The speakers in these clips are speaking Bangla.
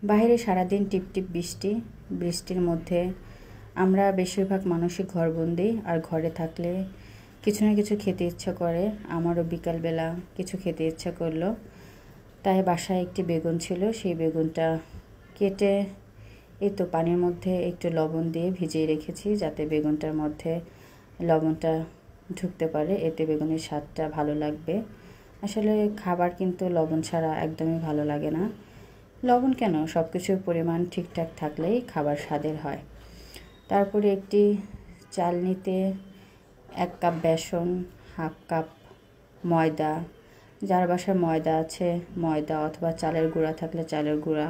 বাইরে সারাদিন টিপটিপ বৃষ্টি, বৃষ্টির মধ্যে আমরা বেশিরভাগ মানুষই ঘরবন্দি। আর ঘরে থাকলে কিছু না কিছু খেতে ইচ্ছা করে। আমারও বিকালবেলা কিছু খেতে ইচ্ছা করলো, তাই বাসায় একটি বেগুন ছিল, সেই বেগুনটা কেটে এই তো পানির মধ্যে একটু লবণ দিয়ে ভিজিয়ে রেখেছি, যাতে বেগুনটার মধ্যে লবণটা ঢুকতে পারে, এতে বেগুনের স্বাদটা ভালো লাগবে। আসলে খাবার কিন্তু লবণ ছাড়া একদমই ভালো লাগে না। লবণ কেন, সব কিছুর পরিমাণ ঠিকঠাক থাকলেই খাবার স্বাদের হয়। তারপরে একটি চালনিতে 1 কাপ বেসন, হাফ কাপ ময়দা, যার বাসায় ময়দা আছে ময়দা অথবা চালের গুঁড়া থাকলে চালের গুঁড়া,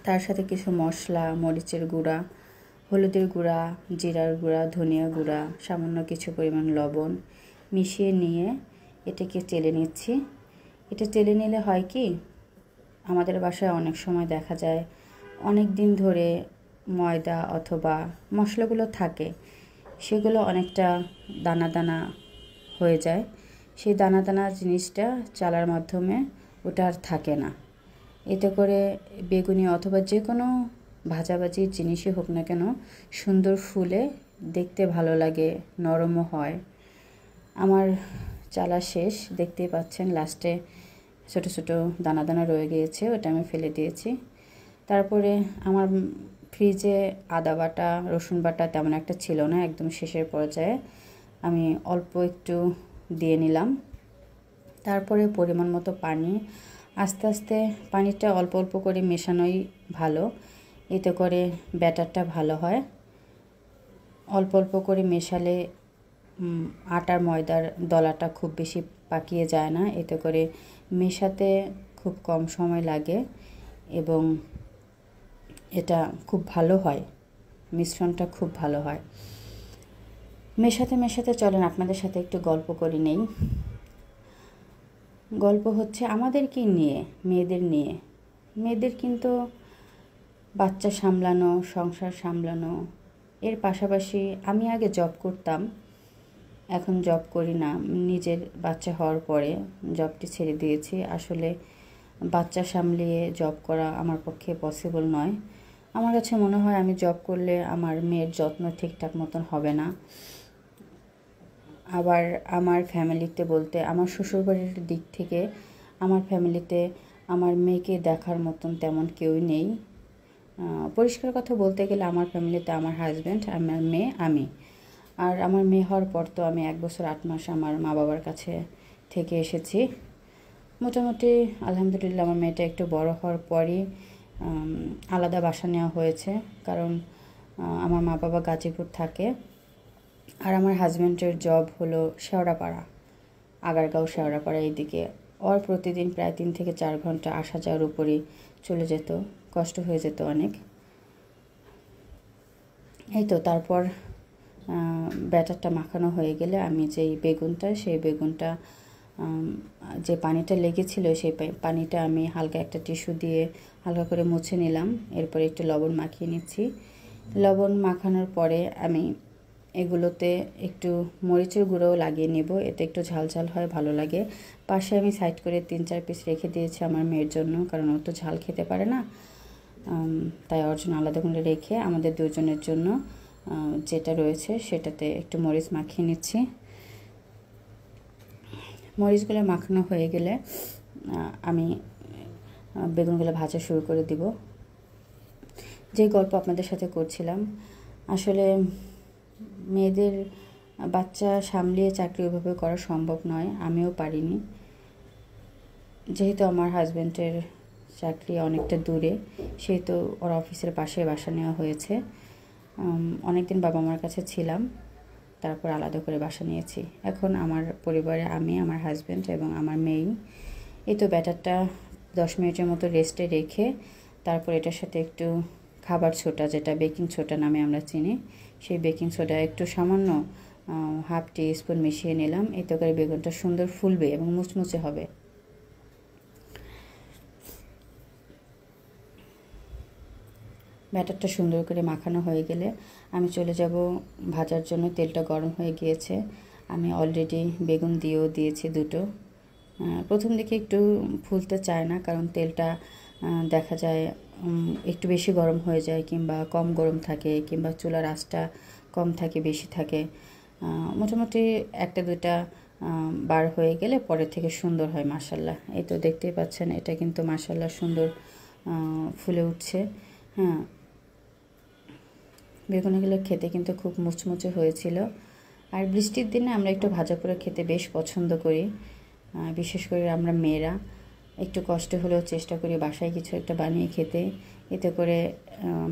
তার সাথে কিছু মশলা, মরিচের গুঁড়া, হলুদের গুঁড়া, জিরার গুঁড়া, ধনিয়া গুঁড়া, সামান্য কিছু পরিমাণ লবণ মিশিয়ে নিয়ে এটাকে চেলে নিচ্ছি। এটা চেলে নিলে হয় কি, আমাদের বাসায় অনেক সময় দেখা যায় অনেক দিন ধরে ময়দা অথবা মশলাগুলো থাকে, সেগুলো অনেকটা দানা দানা হয়ে যায়। সেই দানা দানা জিনিসটা চালার মাধ্যমে ওটা আর থাকে না। এতে করে বেগুনি অথবা যে কোনো ভাজাভাজির জিনিসই হোক না কেন সুন্দর ফুলে, দেখতে ভালো লাগে, নরমও হয়। আমার চালা শেষ, দেখতেই পাচ্ছেন লাস্টে ছোটো ছোটো দানা দানা রয়ে গিয়েছে, ওটা আমি ফেলে দিয়েছি। তারপরে আমার ফ্রিজে আদা বাটা, রসুন বাটা তেমন একটা ছিল না, একদম শেষের পর্যায়ে আমি অল্প একটু দিয়ে নিলাম। তারপরে পরিমাণ মতো পানি, আস্তে আস্তে পানিটা অল্প অল্প করে মেশানোই ভালো, এতে করে ব্যাটারটা ভালো হয়। অল্প অল্প করে মেশালে আটার ময়দার দলাটা খুব বেশি পাকিয়ে যায় না, এতে করে মেশাতে খুব কম সময় লাগে এবং এটা খুব ভালো হয়, মিশ্রণটা খুব ভালো হয়। মেশাতে মেশাতে চলেন আপনাদের সাথে একটু গল্প করে নেই। গল্প হচ্ছে আমাদেরকে নিয়ে, মেয়েদের নিয়ে। মেয়েদের কিন্তু বাচ্চা সামলানো, সংসার সামলানো, এর পাশাপাশি আমি আগে জব করতাম, এখন জব করি না। নিজের বাচ্চা হওয়ার পরে জবটি ছেড়ে দিয়েছি। আসলে বাচ্চা সামলিয়ে জব করা আমার পক্ষে পসিবল নয়। আমার কাছে মনে হয় আমি জব করলে আমার মেয়ের যত্ন ঠিকঠাক মতন হবে না। আবার আমার ফ্যামিলিতে বলতে আমার শ্বশুরবাড়ির দিক থেকে আমার ফ্যামিলিতে আমার মেয়েকে দেখার মতন তেমন কেউই নেই। পরিষ্কার কথা বলতে গেলে আমার ফ্যামিলিতে আমার হাজব্যান্ড, আমার মেয়ে, আমি। আর আমার মেয়ে হওয়ার পর তো আমি 1 বছর 8 মাস আমার মা বাবার কাছে থেকে এসেছি। মোটামুটি আলহামদুলিল্লাহ আমার মেয়েটা একটু বড় হওয়ার পরই আলাদা বাসা নেওয়া হয়েছে, কারণ আমার মা বাবা গাজীপুর থাকে আর আমার হাজব্যান্ডের জব হলো শেওড়াপাড়া, আগারগাঁও শেওড়াপাড়া এইদিকে। ওর প্রতিদিন প্রায় 3 থেকে 4 ঘন্টা আসা যাওয়ার উপরই চলে যেত, কষ্ট হয়ে যেত অনেক। এই তো তারপর ব্যাটারটা মাখানো হয়ে গেলে আমি যেই বেগুনটা, সেই বেগুনটা যে পানিটা লেগেছিল সেই পানিটা আমি হালকা একটা টিস্যু দিয়ে হালকা করে মুছে নিলাম। এরপরে একটু লবণ মাখিয়ে নিচ্ছি। লবণ মাখানোর পরে আমি এগুলোতে একটু মরিচের গুঁড়োও লাগিয়ে নেব, এতে একটু ঝাল ঝাল হয়, ভালো লাগে। পাশে আমি সাইড করে 3-4 পিস রেখে দিয়েছি আমার মেয়ের জন্য, কারণ ও তো ঝাল খেতে পারে না, তাই ওর জন্য আলাদা করে রেখে আমাদের দুজনের জন্য যেটা রয়েছে সেটাতে একটু মরিচ মাখিয়ে নিচ্ছি। মরিচগুলো মাখানো হয়ে গেলে আমি বেগুনগুলো ভাজা শুরু করে দিব। যে গল্প আপনাদের সাথে করছিলাম, আসলে মেয়েদের বাচ্চা সামলিয়ে চাকরি ওইভাবে করা সম্ভব নয়, আমিও পারিনি। যেহেতু আমার হাজব্যান্ডের চাকরি অনেকটা দূরে, সেহেতু ওর অফিসের পাশে বাসা নেওয়া হয়েছে। অনেকদিন বাবা মার কাছে ছিলাম, তারপর আলাদা করে বাসা নিয়েছি। এখন আমার পরিবারে আমি, আমার হাজব্যান্ড এবং আমার মেয়ে। এই তো ব্যাটারটা 10 মিনিটের মতো রেস্টে রেখে তারপর এটার সাথে একটু খাবার সোডা, যেটা বেকিং সোডা নামে আমরা চিনি, সেই বেকিং সোডা একটু সামান্য হাফ টি-স্পুন মিশিয়ে নিলাম। এতে করে বেগুনটা সুন্দর ফুলবে এবং মুচমুচে হবে। ব্যাটারটা সুন্দর করে মাখানো হয়ে গেলে আমি চলে যাব ভাজার জন্য। তেলটা গরম হয়ে গিয়েছে, আমি অলরেডি বেগুন দিয়েও দিয়েছি দুটো। প্রথম দিকে একটু ফুলতে চায় না, কারণ তেলটা দেখা যায় একটু বেশি গরম হয়ে যায় কিংবা কম গরম থাকে কিংবা চুলার আঁচটা কম থাকে বেশি থাকে। মোটামুটি একটা দুইটা বার হয়ে গেলে পরে থেকে সুন্দর হয় মাশাল্লাহ। এই তো দেখতেই পাচ্ছেন এটা কিন্তু মাশাল্লাহ সুন্দর ফুলে উঠছে। হ্যাঁ, বেগুনিগুলো খেতে কিন্তু খুব মুচমুচে হয়েছিল। আর বৃষ্টির দিনে আমরা একটু ভাজা পোড়া খেতে বেশ পছন্দ করি, বিশেষ করে আমরা মেয়েরা একটু কষ্ট হলেও চেষ্টা করি বাসায় কিছু একটা বানিয়ে খেতে। এতে করে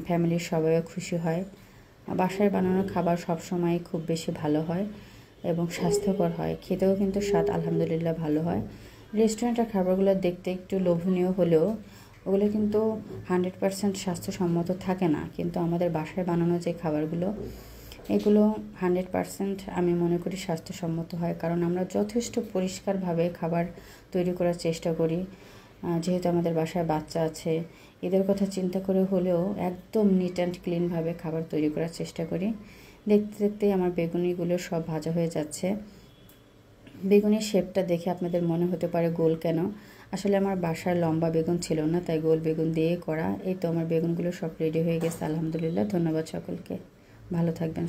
ফ্যামিলির সবাইও খুশি হয়। বাসায় বানানো খাবার সবসময় খুব বেশি ভালো হয় এবং স্বাস্থ্যকর হয়, খেতেও কিন্তু স্বাদ আলহামদুলিল্লাহ ভালো হয়। রেস্টুরেন্টের খাবারগুলো দেখতে একটু লোভনীয় হলেও ওগুলো কিন্তু 100% স্বাস্থ্যসম্মত থাকে না, কিন্তু আমাদের বাসায় বানানো যে খাবারগুলো এগুলো 100% আমি মনে করি স্বাস্থ্যসম্মত হয়, কারণ আমরা যথেষ্ট পরিষ্কারভাবে খাবার তৈরি করার চেষ্টা করি। যেহেতু আমাদের বাসায় বাচ্চা আছে, এদের কথা চিন্তা করে হলেও একদম নিট অ্যান্ড ক্লিনভাবে খাবার তৈরি করার চেষ্টা করি। দেখতে দেখতেই আমার বেগুনিগুলো সব ভাজা হয়ে যাচ্ছে। বেগুনের শেপটা দেখে আপনাদের মনে হতে পারে গোল কেন, আসলে আমার বাসায় লম্বা বেগুন ছিল না, তাই গোল বেগুন দিয়ে করা। এই তো আমার বেগুনগুলো সব রেডি হয়ে গেছে আলহামদুলিল্লাহ। ধন্যবাদ সকলকে, ভালো থাকবেন।